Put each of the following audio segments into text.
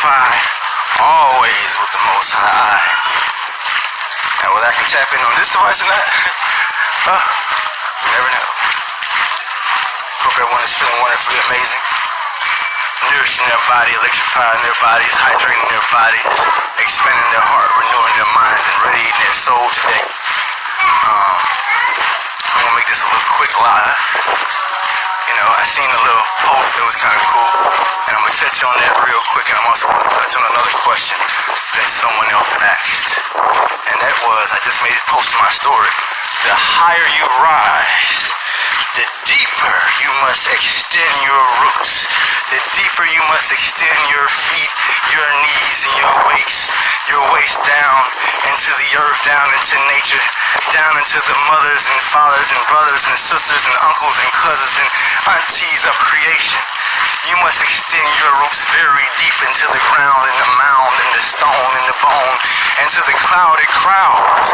electrify always with the Most High. And whether I can tap in on this device or not, you never know. Hope everyone is feeling wonderfully amazing. Nourishing their body, electrifying their bodies, hydrating their bodies, expanding their heart, renewing their minds, and readying their soul today. I'm gonna make this a little quick live. You know, I seen a little post that was kind of cool, and I'm gonna touch on that real quick, and I'm also gonna touch on another question that someone else asked. And that was, I just made a post in my story. The higher you rise, the deeper you must extend your roots. The deeper you must extend your feet, your knees, and your waist down into the earth, down into nature, down into the mothers and fathers and brothers and sisters and uncles and cousins and aunties of creation. You must extend your roots very deep into the ground and the mound and the stone and the bone, into the clouded crowds.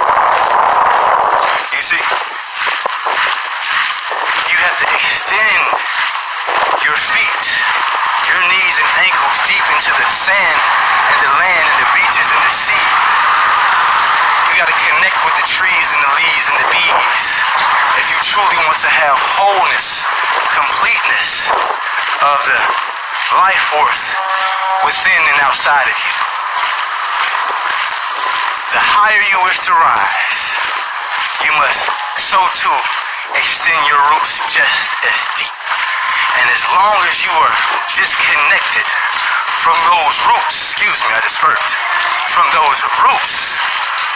You see, you have to extend your feet, your knees and ankles deep into the sand and the land and the beaches and the sea. You got to connect with the trees and the leaves and the bees if you truly want to have wholeness, completeness of the life force within and outside of you. The higher you wish to rise, you must so too extend your roots just as deep. And as long as you are disconnected from those roots, I just burped, from those roots,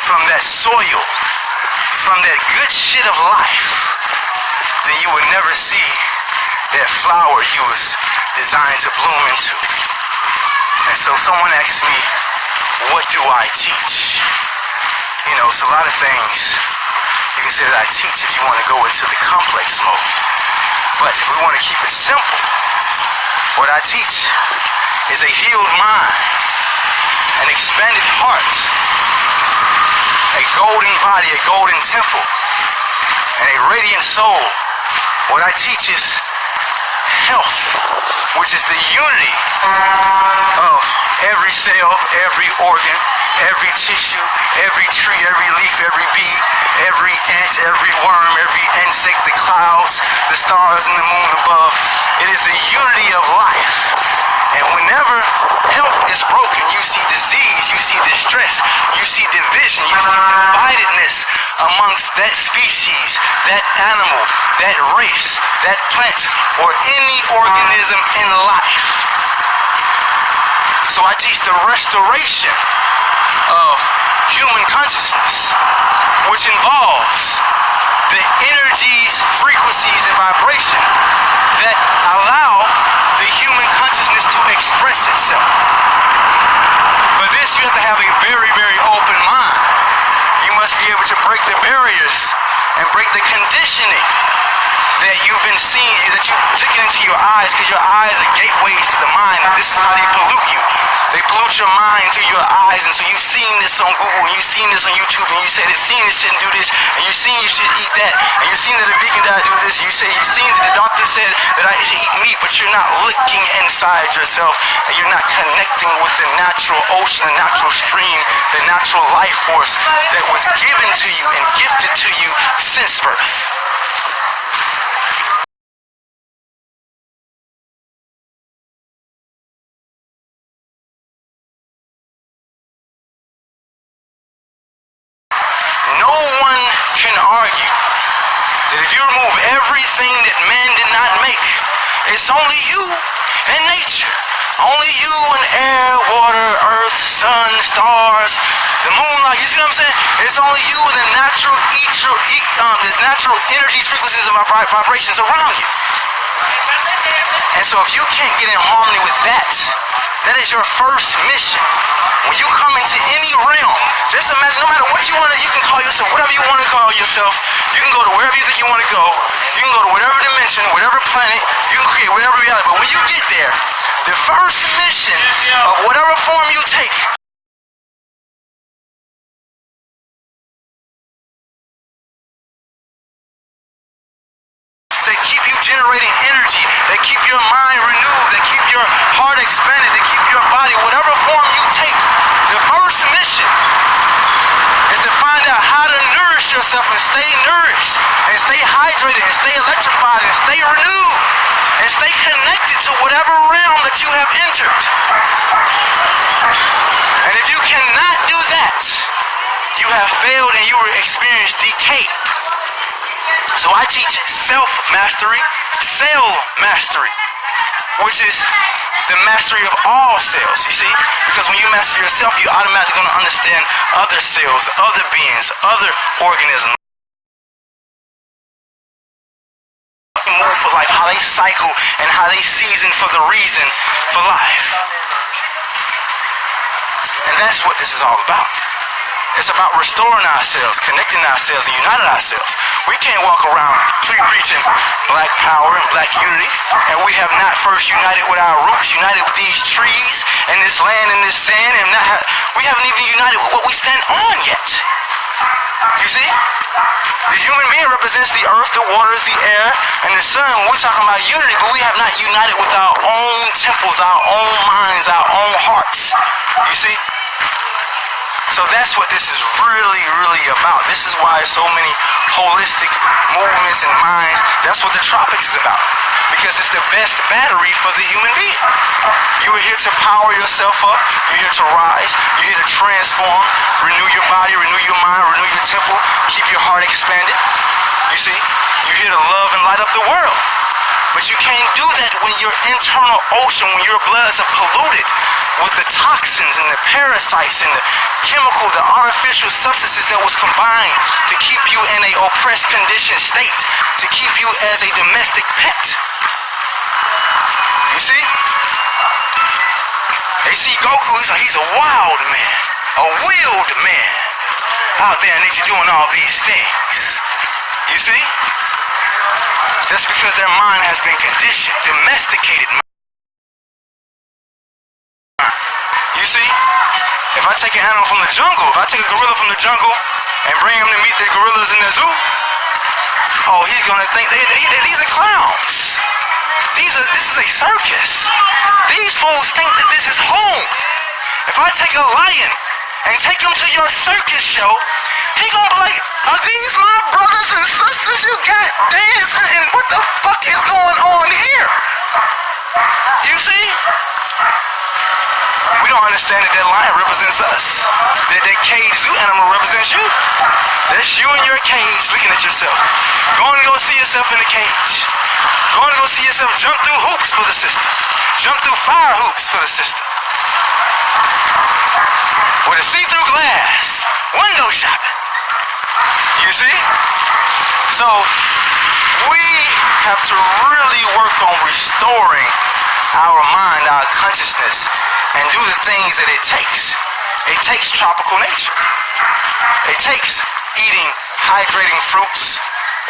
from that soil, from that good shit of life, then you will never see that flower you was designed to bloom into. And so someone asked me, what do I teach? You know, it's a lot of things you can say that I teach if you want to go into the complex mode. But if we want to keep it simple, what I teach is a healed mind, an expanded heart, a golden body, a golden temple, and a radiant soul. What I teach is health, which is the unity of every cell, every organ, every tissue, every tree, every leaf, every bee, every ant, every worm, every insect, the clouds, the stars, and the moon above. It is the unity of life. And whenever health is broken, you see disease, you see distress, you see division, you see dividedness amongst that species, that animal, that race, that plant, or any organism in life. So I teach the restoration of human consciousness, which involves the energies, frequencies, and vibration that allow the human consciousness to express itself. For this, you have to have a very, very open mind. You must be able to break the barriers and break the conditioning that you've been seeing, that you've taken into your eyes, because your eyes are gateways to the mind. This is how they pollute you. They pollute your mind through your eyes, and so you've seen this on Google, and you've seen this on YouTube, and you say that seeing this shouldn't do this, and you've seen you should eat that, and you've seen that a vegan diet do this, you say you've seen that the doctor said that I should eat meat, but you're not looking inside yourself, and you're not connecting with the natural ocean, the natural stream, the natural life force that was given to you and gifted to you since birth. Everything that man did not make. It's only you and nature. Only you and air, water, earth, sun, stars, the moonlight. You see what I'm saying? It's only you and the natural there's natural energies, frequencies, and vibrations around you. And so if you can't get in harmony with that, that is your first mission. When you come into any realm, just imagine, no matter what you want to, you can call yourself whatever you want to call yourself. You can go to wherever you think you want to go. You can go to whatever dimension, whatever planet. You can create whatever reality. But when you get there, the first mission of whatever form you take, that keep you generating energy, that keep your mind renewed, that keep your heart expanded, that keep your body, whatever form first mission is to find out how to nourish yourself and stay nourished and stay hydrated and stay electrified and stay renewed and stay connected to whatever realm that you have entered. And if you cannot do that, you have failed and you will experience decay. So I teach self-mastery, cell mastery, which is the mastery of all cells, you see? Because when you master yourself, you're automatically going to understand other cells, other beings, other organisms. Move for life, how they cycle and how they season for the reason for life. And that's what this is all about. It's about restoring ourselves, connecting ourselves, and uniting ourselves. We can't walk around preaching black power and black unity, and we have not first united with our roots, united with these trees and this land and this sand, and we haven't even united with what we stand on yet. You see? The human being represents the earth, the waters, the air, and the sun. We're talking about unity, but we have not united with our own temples, our own minds, our own hearts. You see? So that's what this is really, really about. This is why so many holistic movements and minds, that's what the tropics is about. Because it's the best battery for the human being. You are here to power yourself up. You're here to rise. You're here to transform, renew your body, renew your mind, renew your temple, keep your heart expanded. You see? You're here to love and light up the world. But you can't do that when your internal ocean, when your bloods are polluted with the toxins and the parasites and the chemical, the artificial substances that was combined to keep you in a oppressed conditioned state, to keep you as a domestic pet. You see? They see Goku, he's a wild man, a willed man, out there in nature doing all these things. You see? That's because their mind has been conditioned, domesticated mind. You see? If I take an animal from the jungle, if I take a gorilla from the jungle and bring him to meet the gorillas in the zoo, oh, he's gonna think these are clowns. This is a circus. These fools think that this is home. If I take a lion and take him to your circus show, he gonna be like, are these my brothers and sisters you got dancing, and what the fuck is going on here? You see? We don't understand that that lion represents us. That cage zoo animal represents you. That's you in your cage looking at yourself. Going to go see yourself in the cage. Going to go see yourself jump through hoops for the system. Jump through fire hoops for the system. With a see-through glass. Window shopping. You see? So, we have to really work on restoring our mind, our consciousness, and do the things that it takes. It takes tropical nature. It takes eating hydrating fruits.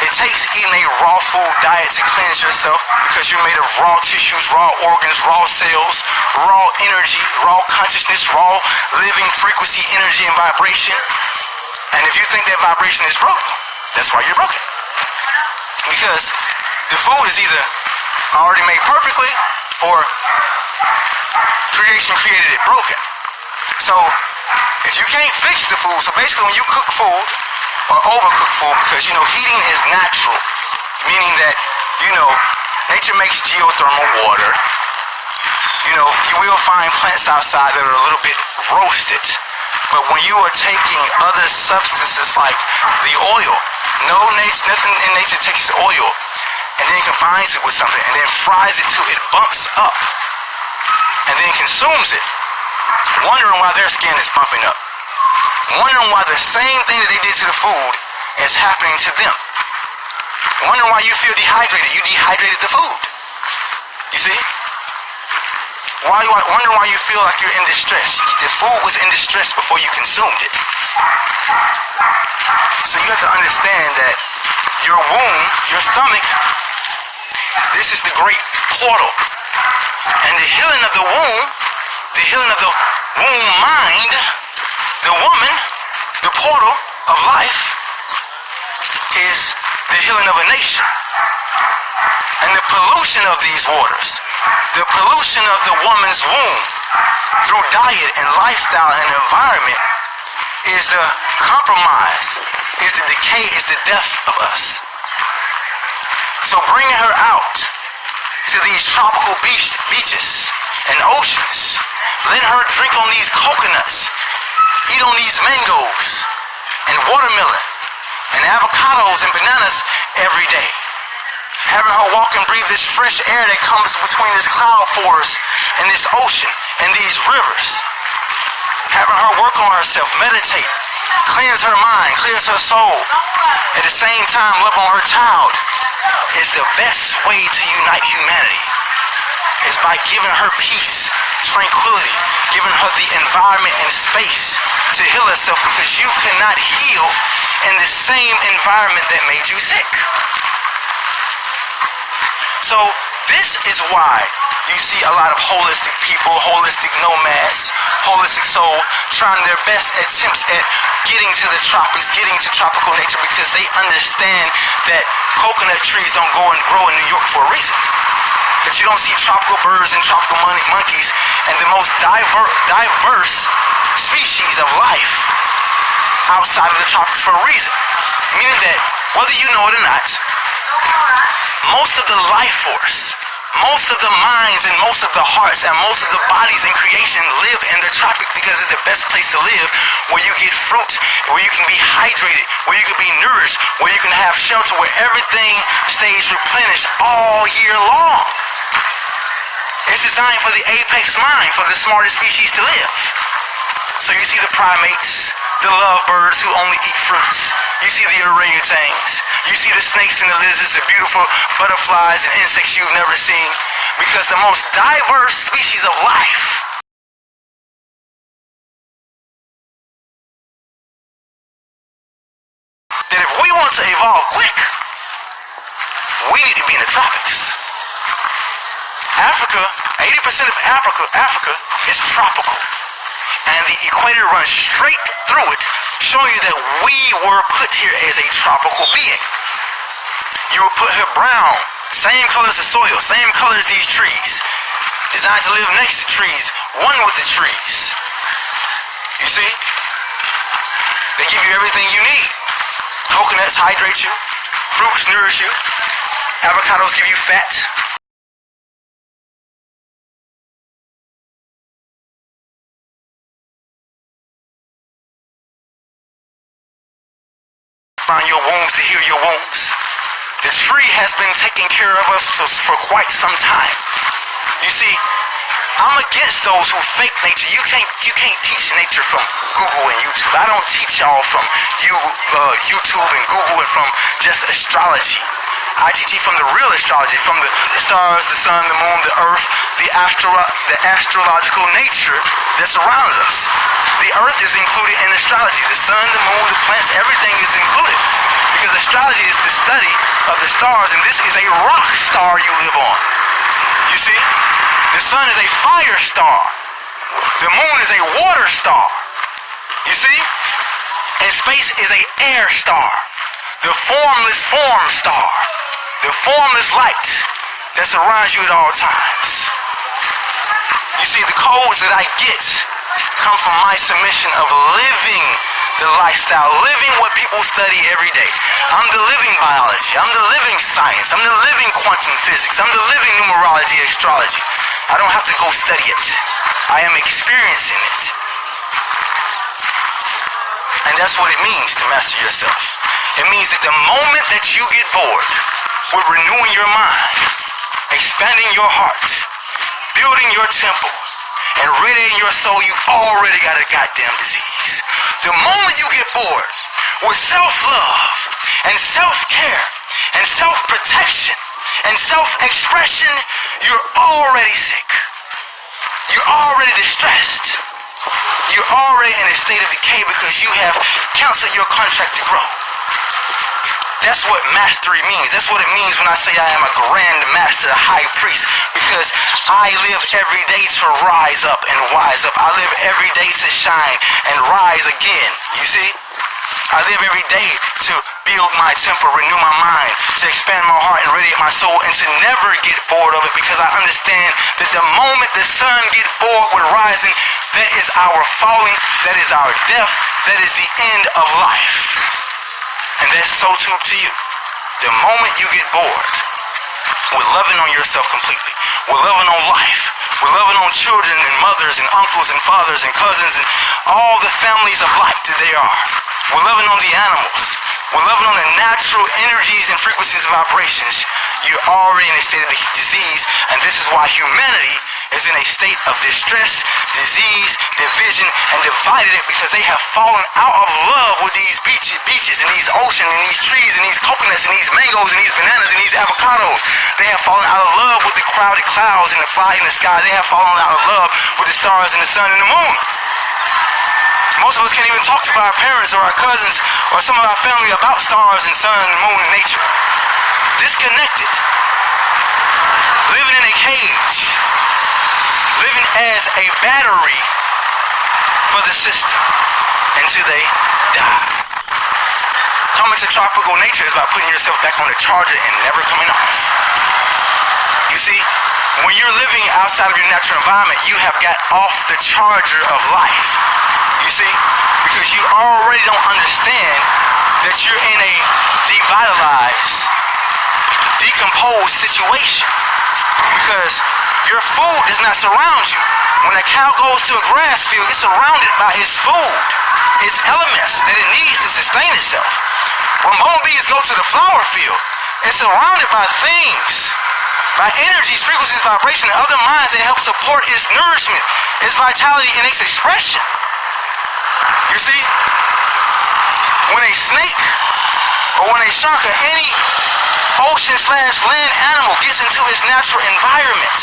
It takes eating a raw food diet to cleanse yourself, because you're made of raw tissues, raw organs, raw cells, raw energy, raw consciousness, raw living frequency, energy, and vibration. And if you think that vibration is broken, that's why you're broken. Because the food is either already made perfectly or creation created it broken. So if you can't fix the food, so basically when you cook food or overcook food, because heating is natural, meaning that nature makes geothermal water. You will find plants outside that are a little bit roasted. But when you are taking other substances like the oil, nothing in nature takes oil and then combines it with something and then fries it till it bumps up and then consumes it, wondering why their skin is bumping up, wondering why the same thing that they did to the food is happening to them, wondering why you feel dehydrated. You dehydrated the food. You see? Wonder why you feel like you're in distress. The food was in distress before you consumed it. So you have to understand that your womb, your stomach, this is the great portal. And the healing of the womb, the healing of the womb mind, the woman, the portal of life, is the healing of a nation. And the pollution of these waters, The pollution of the woman's womb through diet and lifestyle and environment is the compromise, is the decay, is the death of us. So bringing her out to these tropical beaches and oceans, letting her drink on these coconuts, eat on these mangoes and watermelon and avocados and bananas every day. Having her walk and breathe this fresh air that comes between this cloud forest and this ocean and these rivers. Having her work on herself, meditate, cleanse her mind, cleanse her soul. At the same time, love on her child is the best way to unite humanity. Is by giving her peace, tranquility, giving her the environment and space to heal herself, because you cannot heal in the same environment that made you sick. So this is why you see a lot of holistic people, holistic nomads, holistic soul trying their best attempts at getting to the tropics, getting to tropical nature, because they understand that coconut trees don't go and grow in New York for a reason. That you don't see tropical birds and tropical monkeys and the most diverse species of life outside of the tropics for a reason. Meaning that whether you know it or not, most of the life force, most of the minds and most of the hearts and most of the bodies in creation live in the tropic, because it's the best place to live, where you get fruit, where you can be hydrated, where you can be nourished, where you can have shelter, where everything stays replenished all year long. It's designed for the apex mind, for the smartest species to live. So you see the primates, the lovebirds who only eat fruits. You see the orangutans. You see the snakes and the lizards, the beautiful butterflies and insects you've never seen. Because the most diverse species of life that if we want to evolve quick, we need to be in the tropics. Africa, 80% of Africa is tropical. And the equator runs straight through it, showing you that we were put here as a tropical being. You were put here brown, same color as the soil, same color as these trees. Designed to live next to trees, one with the trees. You see? They give you everything you need. Coconuts hydrate you, fruits nourish you, avocados give you fat. Find your wounds to heal your wounds. The tree has been taking care of us for quite some time. You see, I'm against those who fake nature. You can't teach nature from Google and YouTube. I don't teach y'all from YouTube and Google and from just astrology. I teach you from the real astrology, from the stars, the sun, the moon, the earth, the astrological nature that surrounds us. The earth is included in astrology. The sun, the moon, the plants, everything is included. Because astrology is the study of the stars, and this is a rock star you live on. You see? The sun is a fire star. The moon is a water star. You see? And space is an air star. The formless form star. The formless light that surrounds you at all times. You see, the codes that I get come from my submission of living the lifestyle, living what people study every day. I'm the living biology. I'm the living science. I'm the living quantum physics. I'm the living numerology, astrology. I don't have to go study it. I am experiencing it. And that's what it means to master yourself. It means that the moment that you get bored with renewing your mind, expanding your heart, building your temple, and readying your soul, you already got a goddamn disease. The moment you get bored with self-love and self-care and self-protection and self-expression, you're already sick. You're already distressed. You're already in a state of decay because you have canceled your contract to grow. That's what mastery means. That's what it means when I say I am a grand master, high priest, because I live every day to rise up and wise up. I live every day to shine and rise again. You see? I live every day to build my temple, renew my mind, to expand my heart and radiate my soul, and to never get bored of it, because I understand that the moment the sun gets bored with rising, that is our falling, that is our death, that is the end of life. And that's so true to you. The moment you get bored with loving on yourself completely, with loving on life, with loving on children and mothers and uncles and fathers and cousins and all the families of life that they are, we're loving on the animals, we're loving on the natural energies and frequencies and vibrations, you're already in a state of disease. And this is why humanity is in a state of distress, disease, division, and divided it, because they have fallen out of love with these beaches and these oceans and these trees and these coconuts and these mangoes and these bananas and these avocados. They have fallen out of love with the crowded clouds and the fly in the sky. They have fallen out of love with the stars and the sun and the moon. Most of us can't even talk to our parents or our cousins or some of our family about stars and sun and moon and nature. Disconnected. Living in a cage. Living as a battery for the system until they die. Coming to tropical nature is about putting yourself back on the charger and never coming off. You see, when you're living outside of your natural environment, you have got off the charger of life. You see, because you already don't understand that you're in a devitalized, decomposed situation. Because your food does not surround you. When a cow goes to a grass field, it's surrounded by its food, its elements that it needs to sustain itself. When bumblebees go to the flower field, it's surrounded by things, by energies, frequencies, vibration, and other minds that help support its nourishment, its vitality, and its expression. You see, when a snake or when a shark or any ocean/land animal gets into its natural environment,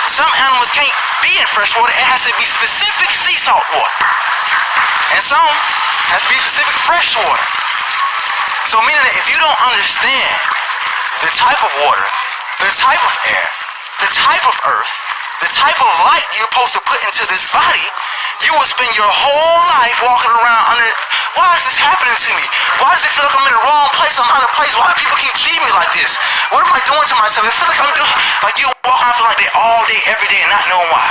some animals can't be in fresh water. It has to be specific sea salt water, and some has to be specific fresh water. So meaning that if you don't understand the type of water, the type of air, the type of earth, the type of light you're supposed to put into this body, you will spend your whole life walking around under, why is this happening to me? Why does it feel like I'm in the wrong place? I'm out of place. Why do people keep treating me like this? What am I doing to myself? It feels like I'm doing, like you walk around for like that all day, every day, and not knowing why.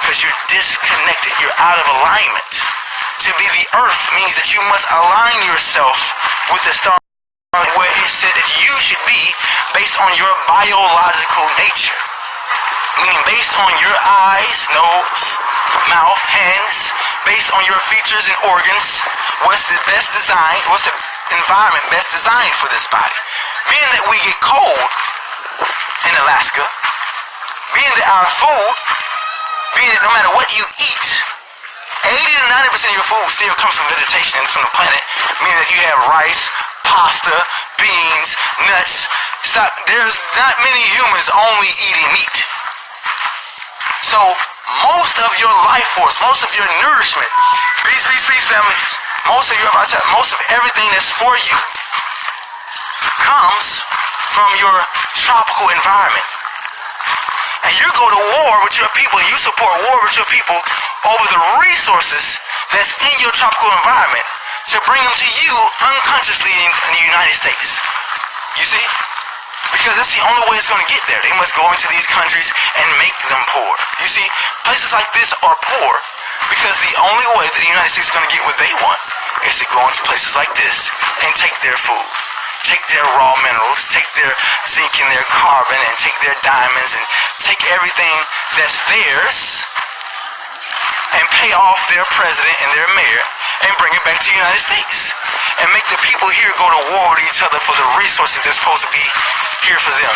Because you're disconnected. You're out of alignment. To be the earth means that you must align yourself with the stars, where it said that you should be based on your biological nature. Meaning based on your eyes, nose, mouth, hands, based on your features and organs, what's the best design, what's the environment best designed for this body. Being that we get cold in Alaska, being that our food, being that no matter what you eat, 80 to 90% of your food still comes from vegetation and from the planet, meaning that you have rice, pasta, beans, nuts. There's not many humans only eating meat. So most of your life force, most of your nourishment, peace, family, most of everything that's for you comes from your tropical environment. And you go to war with your people, you support war with your people over the resources that's in your tropical environment to bring them to you unconsciously in the United States. You see? Because that's the only way it's going to get there. They must go into these countries and make them poor. You see, places like this are poor because the only way that the United States is going to get what they want is to go into places like this and take their food, take their raw minerals, take their zinc and their carbon, and take their diamonds, and take everything that's theirs and pay off their president and their mayor and bring it back to the United States and make the people here go to war with each other for the resources that's supposed to be here for them.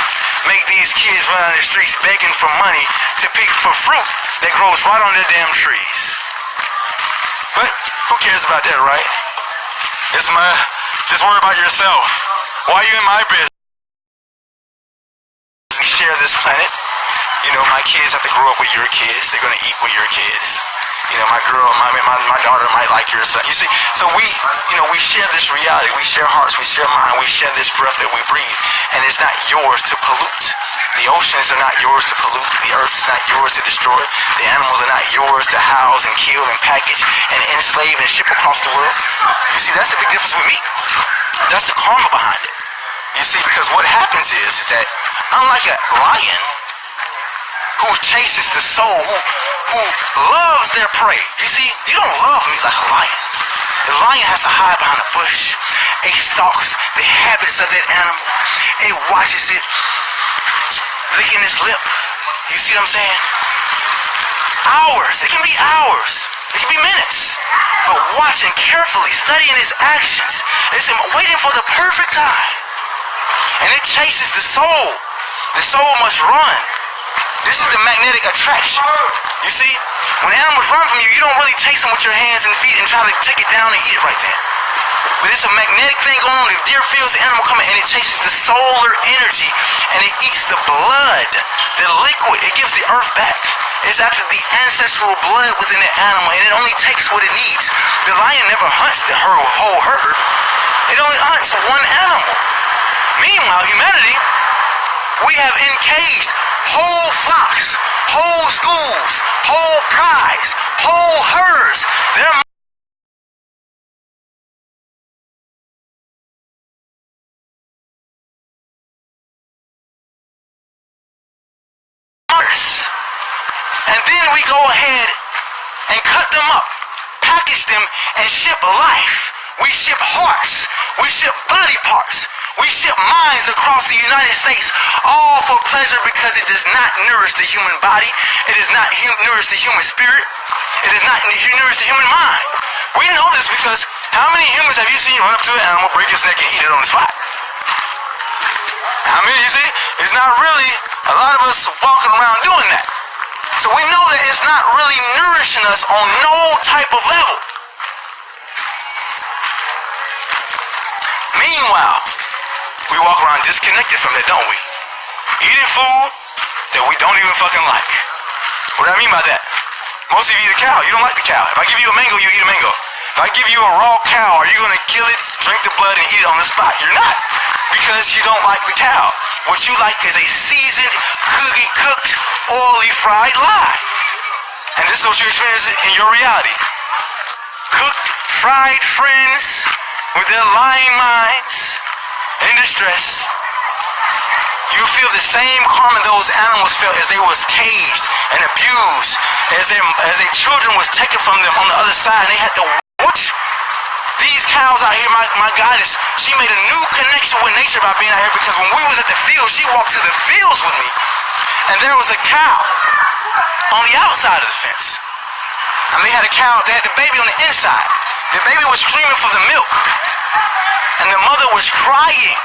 Make these kids run out of the streets begging for money to pick for fruit that grows right on their damn trees. But who cares about that, right? Just worry about yourself. Why are you in my business? Share this planet. You know, my kids have to grow up with your kids. They're going to eat with your kids. You know, my girl, my daughter might like your son. You see, so we share this reality. We share hearts. We share mind. We share this breath that we breathe, and it's not yours to pollute. The oceans are not yours to pollute. The earth is not yours to destroy. The animals are not yours to house and kill and package and enslave and ship across the world. You see, that's the big difference with me. That's the karma behind it. You see, because what happens is that unlike a lion who chases the soul, who loves their prey. You see, you don't love me like a lion. The lion has to hide behind a bush. It stalks the habits of that animal. It watches it licking its lip. You see what I'm saying? Hours. It can be hours. It can be minutes. But watching carefully, studying its actions, it's waiting for the perfect time. And it chases the soul. The soul must run. This is the magnetic attraction. You see, when animals run from you, you don't really chase them with your hands and feet and try to take it down and eat it right there. But it's a magnetic thing going on. The deer feels the animal coming and it chases the solar energy and it eats the blood, the liquid. It gives the earth back. It's after the ancestral blood was in the animal and it only takes what it needs. The lion never hunts the whole herd. It only hunts one animal. Meanwhile, humanity, we have encaged whole flocks, whole schools, whole prides, whole herds. They're martyrs. And then we go ahead and cut them up, package them, and ship life. We ship hearts. We ship body parts. We ship minds across the United States, all for pleasure because it does not nourish the human body. It does not nourish the human spirit. It does not nourish the human mind. We know this because how many humans have you seen run up to an animal, break its neck, and eat it on the spot? How many, you see? It's not really a lot of us walking around doing that. So we know that it's not really nourishing us on no type of level. Meanwhile, we walk around disconnected from that, don't we? Eating food that we don't even fucking like. What do I mean by that? Most of you eat a cow. You don't like the cow. If I give you a mango, you eat a mango. If I give you a raw cow, are you going to kill it, drink the blood, and eat it on the spot? You're not. Because you don't like the cow. What you like is a seasoned, cooked, oily, fried lie. And this is what you experience in your reality. Cooked, fried friends with their lying minds in distress. You feel the same karma those animals felt as they was caged and abused, as their children was taken from them on the other side, and they had to watch these cows out here. My goddess, she made a new connection with nature by being out here, because when we was at the field, she walked to the fields with me, and there was a cow on the outside of the fence. And they had the baby on the inside. The baby was screaming for the milk, and the mother was crying,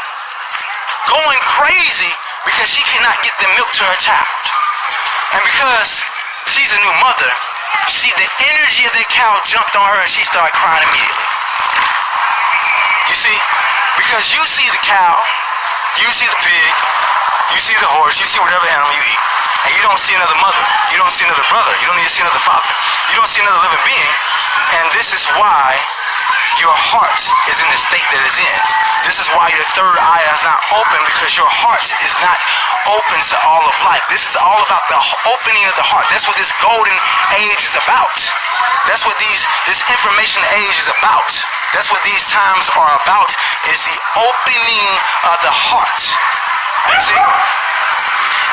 going crazy because she cannot get the milk to her child. And because she's a new mother, the energy of that cow jumped on her and she started crying immediately. You see, because you see the cow, you see the pig, you see the horse, you see whatever animal you eat, and you don't see another mother, you don't see another brother, you don't even see another father, you don't see another living being. And this is why your heart is in the state that it's in. This is why your third eye is not open, because your heart is not open to all of life. This is all about the opening of the heart. That's what this golden age is about. That's what this information age is about. That's what these times are about, is the opening of the heart. You see?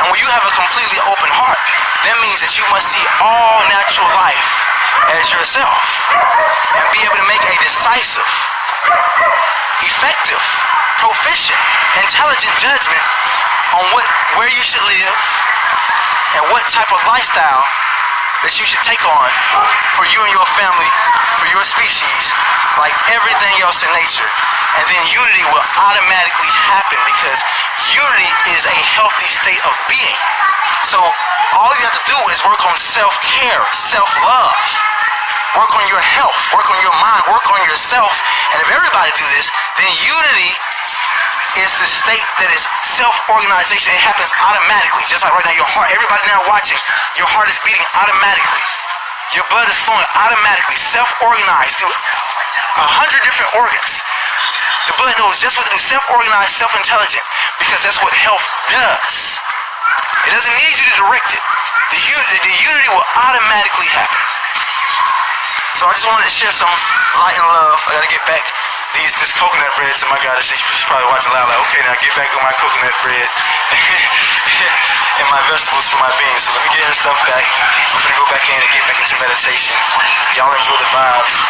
And when you have a completely open heart, that means that you must see all natural life as yourself and be able to make a decisive, effective, proficient, intelligent judgment on where you should live and what type of lifestyle that you should take on for you and your family, for your species, like everything else in nature. And then unity will automatically happen, because unity is a healthy state of being. So all you have to do is work on self-care, self-love. Work on your health, work on your mind, work on yourself. And if everybody do this, then unity is the state that is self-organization. It happens automatically. Just like right now, your heart, everybody now watching, your heart is beating automatically. Your blood is flowing automatically, self-organized through 100 different organs. The blood knows just what to do, self-organized, self-intelligent, because that's what health does. It doesn't need you to direct it. The unity will automatically happen. So I just wanted to share some light and love. I gotta get back this coconut bread to my God. She's probably watching loud like, okay, now get back on my coconut bread and my vegetables for my beans. So let me get her stuff back. I'm gonna go back in and get back into meditation. Y'all enjoy the vibes.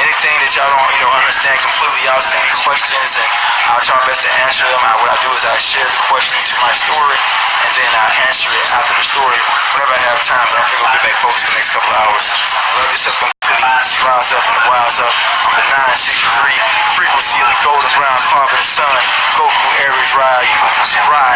Anything that y'all don't, understand completely, y'all send me questions and I'll try my best to answer them. What I do is I share the question to my story and then I answer it after the story whenever I have time. But I'm gonna get back focused the next couple of hours. Love yourself completely. Rise up and wise up. I'm the 963 frequency of the golden brown carbon sun. Goku Aries Ryu. Rise.